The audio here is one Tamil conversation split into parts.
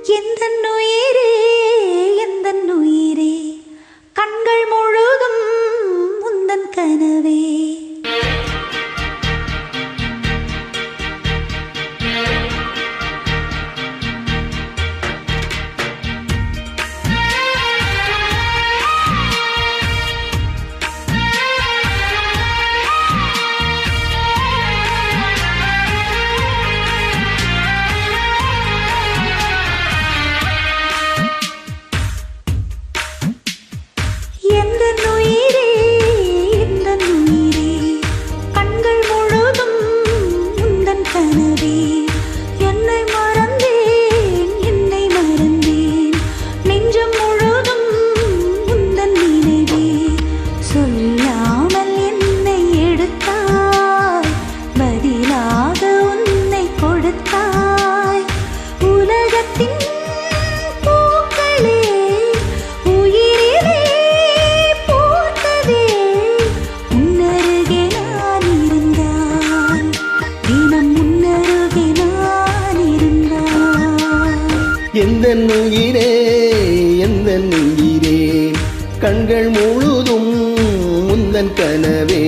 எந்தன் உயிரே எந்தன் உயிரே கண்கள் முழுதும் உந்தன் கனவே எந்தன் உயிரே எந்தன் உயிரே கண்கள் முழுதும் உந்தன் கனவே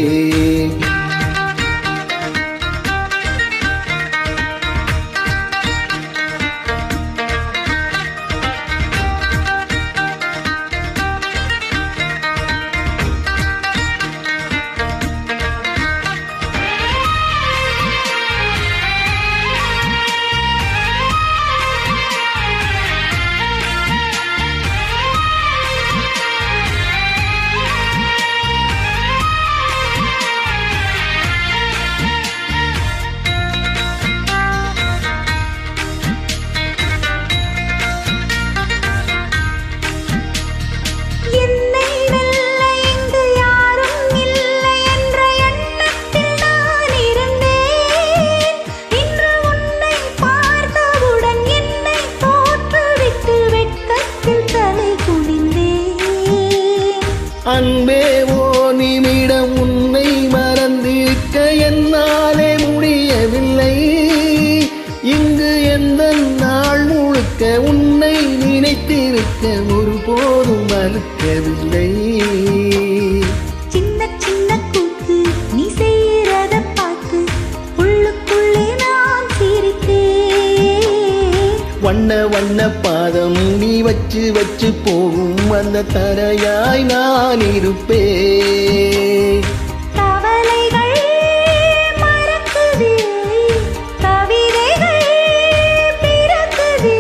அன்பே ஓ நிமிடம் உன்னை மறந்திருக்க என்னாலே முடியவில்லை இங்கு எந்த நாள் முழுக்க உன்னை நினைத்திருக்க ஒருபோதும் மறுக்கவில்லை சின்ன சின்ன கூத்து நீ செய்யறத பார்த்து உள்ளுக்குள்ளே நான் சிரித்தேன் வண்ண வண்ண பாதம் நீ வச்சு வச்சு போகும் அந்த தரையாய் நான் இருப்பேன் கவலைகள் மறக்குது கவிதைகள் பிறக்குது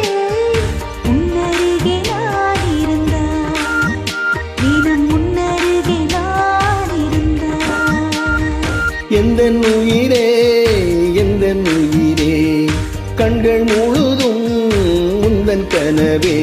உன்னருகே நான் இருந்தான் தினம் உன்னருகே நான் இருந்தான் எந்தன் உயிரே எந்தன் உயிரே கண்கள் முழுதும் உந்தன் கனவே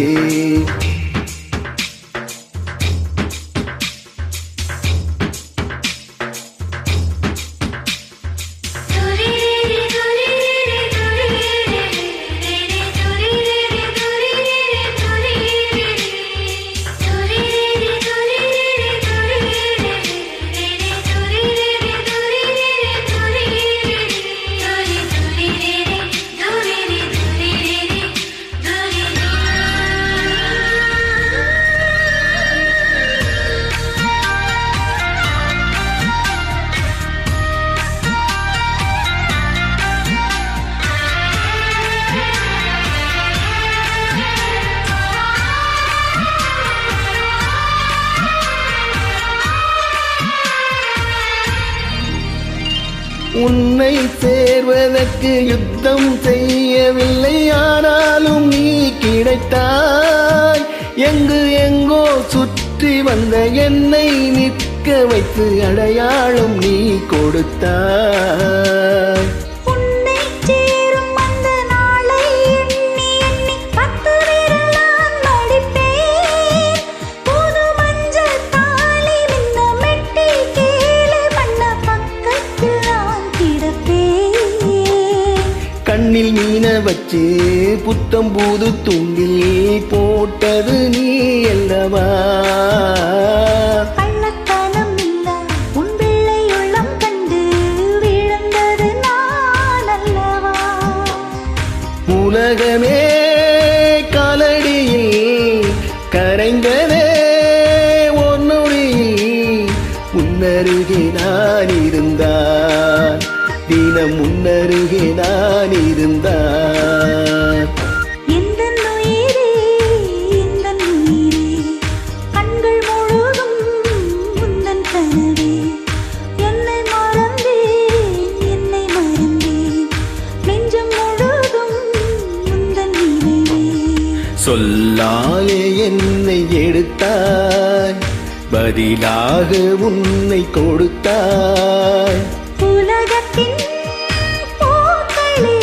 உன்னை சேர்வதற்கு யுத்தம் செய்யவில்லை ஆனாலும் நீ கிடைத்தாய் எங்கு எங்கோ சுற்றி வந்த என்னை நிற்க வைத்து அடையாளம் நீ கொடுத்தாய் கண்ணில் மீன வச்சு புத்தம் புது துண்டில் போட்டது நீ அல்லவா கள்ளத்தனம் இல்ல உன் பிள்ளை உள்ளம் கண்டு விழுந்தது நான் அல்லவா உலகமே காலடியில் கரைந்ததே ஒரு நொடியில் உன்னருகே நான் இருந்தான் தினம் உன்னருகே நான் இருந்தான் எந்தன் உயிரே, எந்தன் உயிரே, கண்கள் முழுதும் உந்தன் கனவே. என்னை மறந்தேன், என்னை மறந்தேன், நெஞ்சம் முழுதும் உந்தன் நினைவே. சொல்லாலே என்னை எடுத்தாய் பதிலாக உன்னை கொடுத்தாய் உலகத்தின் பூக்களே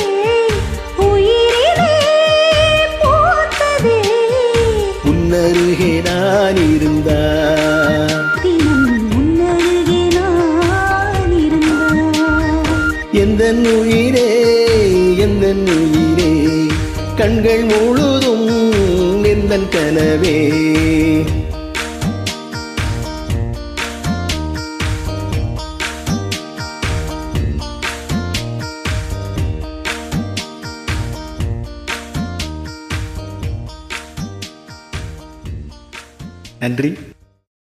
உயிரிலே பூத்ததே. உன்னருகே நான் இருந்தான் தினம் உன்னருகே நான் இருந்தான். எந்தன் உயிரே எந்தன் உயிரே கண்கள் முழுதும் எந்தன் கனவே நன்றி.